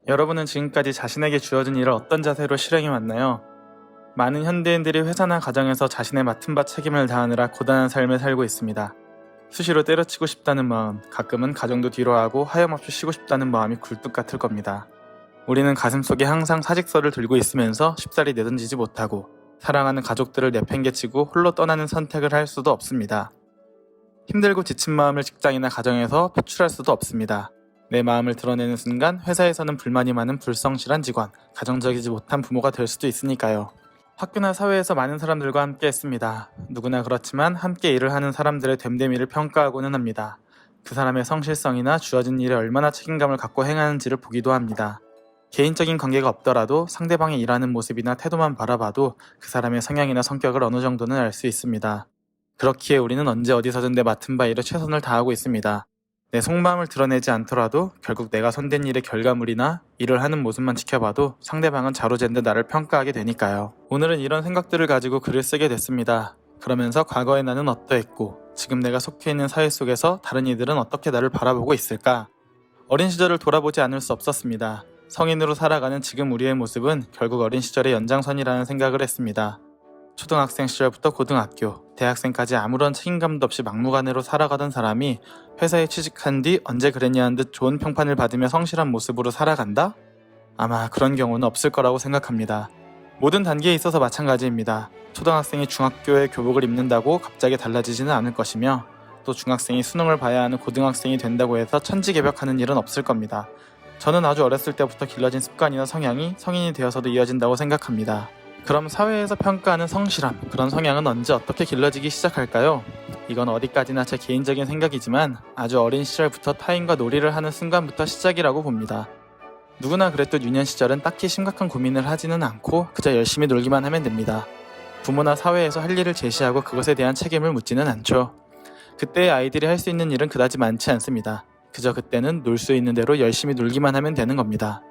여러분은 지금까지 자신에게 주어진 일을 어떤 자세로 실행해왔나요? 많은 현대인들이 회사나 가정에서 자신의 맡은 바 책임을 다하느라 고단한 삶을 살고 있습니다. 수시로 때려치고 싶다는 마음, 가끔은 가정도 뒤로하고 하염없이 쉬고 싶다는 마음이 굴뚝 같을 겁니다. 우리는 가슴속에 항상 사직서를 들고 있으면서 쉽사리 내던지지 못하고 사랑하는 가족들을 내팽개치고 홀로 떠나는 선택을 할 수도 없습니다. 힘들고 지친 마음을 직장이나 가정에서 표출할 수도 없습니다. 내 마음을 드러내는 순간 회사에서는 불만이 많은 불성실한 직원, 가정적이지 못한 부모가 될 수도 있으니까요. 학교나 사회에서 많은 사람들과 함께 했습니다. 누구나 그렇지만 함께 일을 하는 사람들의 됨됨이를 평가하고는 합니다. 그 사람의 성실성이나 주어진 일에 얼마나 책임감을 갖고 행하는지를 보기도 합니다. 개인적인 관계가 없더라도 상대방의 일하는 모습이나 태도만 바라봐도 그 사람의 성향이나 성격을 어느 정도는 알 수 있습니다. 그렇기에 우리는 언제 어디서든 내 맡은 바 일에 최선을 다하고 있습니다. 내 속마음을 드러내지 않더라도 결국 내가 손댄 일의 결과물이나 일을 하는 모습만 지켜봐도 상대방은 자로잰 듯 나를 평가하게 되니까요. 오늘은 이런 생각들을 가지고 글을 쓰게 됐습니다. 그러면서 과거의 나는 어떠했고 지금 내가 속해 있는 사회 속에서 다른 이들은 어떻게 나를 바라보고 있을까? 어린 시절을 돌아보지 않을 수 없었습니다. 성인으로 살아가는 지금 우리의 모습은 결국 어린 시절의 연장선이라는 생각을 했습니다. 초등학생 시절부터 고등학교, 대학생까지 아무런 책임감도 없이 막무가내로 살아가던 사람이 회사에 취직한 뒤 언제 그랬냐는 듯 좋은 평판을 받으며 성실한 모습으로 살아간다? 아마 그런 경우는 없을 거라고 생각합니다. 모든 단계에 있어서 마찬가지입니다. 초등학생이 중학교에 교복을 입는다고 갑자기 달라지지는 않을 것이며 또 중학생이 수능을 봐야 하는 고등학생이 된다고 해서 천지개벽하는 일은 없을 겁니다. 저는 아주 어렸을 때부터 길러진 습관이나 성향이 성인이 되어서도 이어진다고 생각합니다. 그럼 사회에서 평가하는 성실함, 그런 성향은 언제 어떻게 길러지기 시작할까요? 이건 어디까지나 제 개인적인 생각이지만 아주 어린 시절부터 타인과 놀이를 하는 순간부터 시작이라고 봅니다. 누구나 그랬듯 유년 시절은 딱히 심각한 고민을 하지는 않고 그저 열심히 놀기만 하면 됩니다. 부모나 사회에서 할 일을 제시하고 그것에 대한 책임을 묻지는 않죠. 그때의 아이들이 할 수 있는 일은 그다지 많지 않습니다. 그저 그때는 놀 수 있는 대로 열심히 놀기만 하면 되는 겁니다.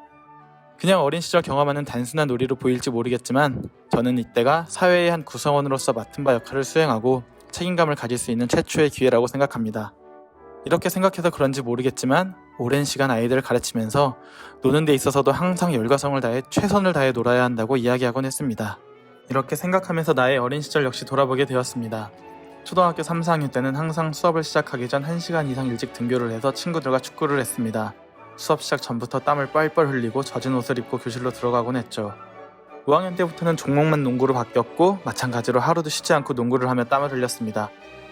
그냥 어린 시절 경험하는 단순한 놀이로 보일지 모르겠지만 저는 이때가 사회의 한 구성원으로서 맡은 바 역할을 수행하고 책임감을 가질 수 있는 최초의 기회라고 생각합니다. 이렇게 생각해서 그런지 모르겠지만 오랜 시간 아이들을 가르치면서 노는 데 있어서도 항상 열과성을 다해 최선을 다해 놀아야 한다고 이야기하곤 했습니다. 이렇게 생각하면서 나의 어린 시절 역시 돌아보게 되었습니다. 초등학교 3, 4학년 때는 항상 수업을 시작하기 전 1시간 이상 일찍 등교를 해서 친구들과 축구를 했습니다. 수업 시작 전부터 땀을 뻘뻘 흘리고 젖은 옷을 입고 교실로 들어가곤 했죠. 5학년 때부터는 종목만 농구로 바뀌었고 마찬가지로 하루도 쉬지 않고 농구를 하며 땀을 흘렸습니다.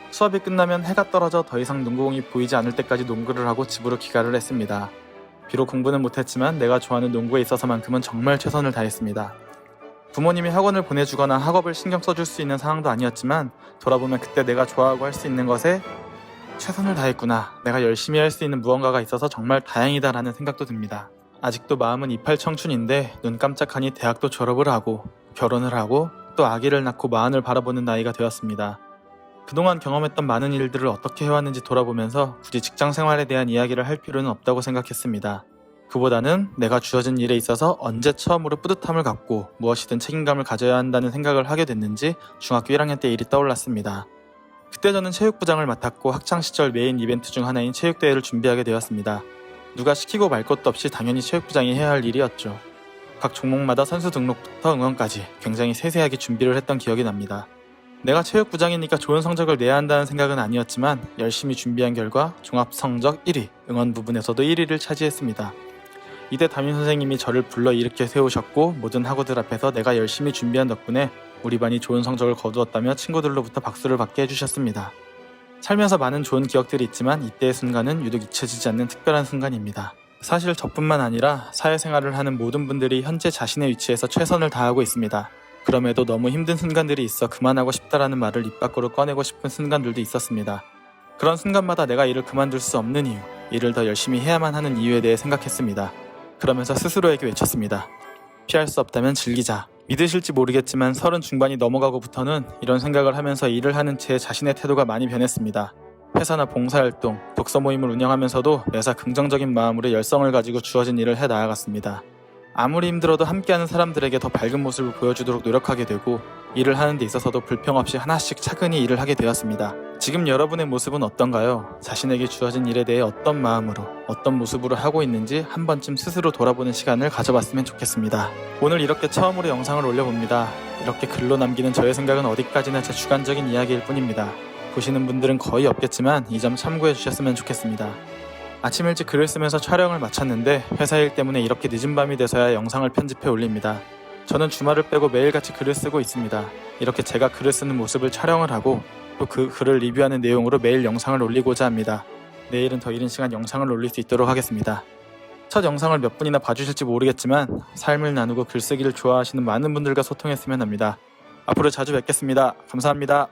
수업이 끝나면 해가 떨어져 더 이상 농구공이 보이지 않을 때까지 농구를 하고 집으로 귀가를 했습니다. 비록 공부는 못했지만 내가 좋아하는 농구에 있어서만큼은 정말 최선을 다했습니다. 부모님이 학원을 보내주거나 학업을 신경 써줄 수 있는 상황도 아니었지만 돌아보면 그때 내가 좋아하고 할 수 있는 것에 최선을 다했구나, 내가 열심히 할 수 있는 무언가가 있어서 정말 다행이다 라는 생각도 듭니다. 아직도 마음은 이팔 청춘인데 눈 깜짝하니 대학도 졸업을 하고 결혼을 하고 또 아기를 낳고 마흔을 바라보는 나이가 되었습니다. 그동안 경험했던 많은 일들을 어떻게 해왔는지 돌아보면서 굳이 직장 생활에 대한 이야기를 할 필요는 없다고 생각했습니다. 그보다는 내가 주어진 일에 있어서 언제 처음으로 뿌듯함을 갖고 무엇이든 책임감을 가져야 한다는 생각을 하게 됐는지 중학교 1학년 때 일이 떠올랐습니다. 그때 저는 체육부장을 맡았고 학창시절 메인 이벤트 중 하나인 체육대회를 준비하게 되었습니다. 누가 시키고 말 것도 없이 당연히 체육부장이 해야 할 일이었죠. 각 종목마다 선수 등록부터 응원까지 굉장히 세세하게 준비를 했던 기억이 납니다. 내가 체육부장이니까 좋은 성적을 내야 한다는 생각은 아니었지만 열심히 준비한 결과 종합 성적 1위, 응원 부분에서도 1위를 차지했습니다. 이때 담임선생님이 저를 불러 일으켜 세우셨고 모든 학우들 앞에서 내가 열심히 준비한 덕분에 우리 반이 좋은 성적을 거두었다며 친구들로부터 박수를 받게 해주셨습니다. 살면서 많은 좋은 기억들이 있지만 이때의 순간은 유독 잊혀지지 않는 특별한 순간입니다. 사실 저뿐만 아니라 사회생활을 하는 모든 분들이 현재 자신의 위치에서 최선을 다하고 있습니다. 그럼에도 너무 힘든 순간들이 있어 그만하고 싶다라는 말을 입 밖으로 꺼내고 싶은 순간들도 있었습니다. 그런 순간마다 내가 일을 그만둘 수 없는 이유, 일을 더 열심히 해야만 하는 이유에 대해 생각했습니다. 그러면서 스스로에게 외쳤습니다. 피할 수 없다면 즐기자. 믿으실지 모르겠지만 30 중반이 넘어가고부터는 이런 생각을 하면서 일을 하는 제 자신의 태도가 많이 변했습니다. 회사나 봉사활동, 독서 모임을 운영하면서도 매사 긍정적인 마음으로 열성을 가지고 주어진 일을 해나아갔습니다. 아무리 힘들어도 함께하는 사람들에게 더 밝은 모습을 보여주도록 노력하게 되고 일을 하는 데 있어서도 불평 없이 하나씩 차근히 일을 하게 되었습니다. 지금 여러분의 모습은 어떤가요? 자신에게 주어진 일에 대해 어떤 마음으로, 어떤 모습으로 하고 있는지 한 번쯤 스스로 돌아보는 시간을 가져봤으면 좋겠습니다. 오늘 이렇게 처음으로 영상을 올려봅니다. 이렇게 글로 남기는 저의 생각은 어디까지나 제 주관적인 이야기일 뿐입니다. 보시는 분들은 거의 없겠지만 이 점 참고해 주셨으면 좋겠습니다. 아침 일찍 글을 쓰면서 촬영을 마쳤는데 회사 일 때문에 이렇게 늦은 밤이 돼서야 영상을 편집해 올립니다. 저는 주말을 빼고 매일같이 글을 쓰고 있습니다. 이렇게 제가 글을 쓰는 모습을 촬영을 하고 또 그 글을 리뷰하는 내용으로 매일 영상을 올리고자 합니다. 내일은 더 이른 시간 영상을 올릴 수 있도록 하겠습니다. 첫 영상을 몇 분이나 봐주실지 모르겠지만 삶을 나누고 글쓰기를 좋아하시는 많은 분들과 소통했으면 합니다. 앞으로 자주 뵙겠습니다. 감사합니다.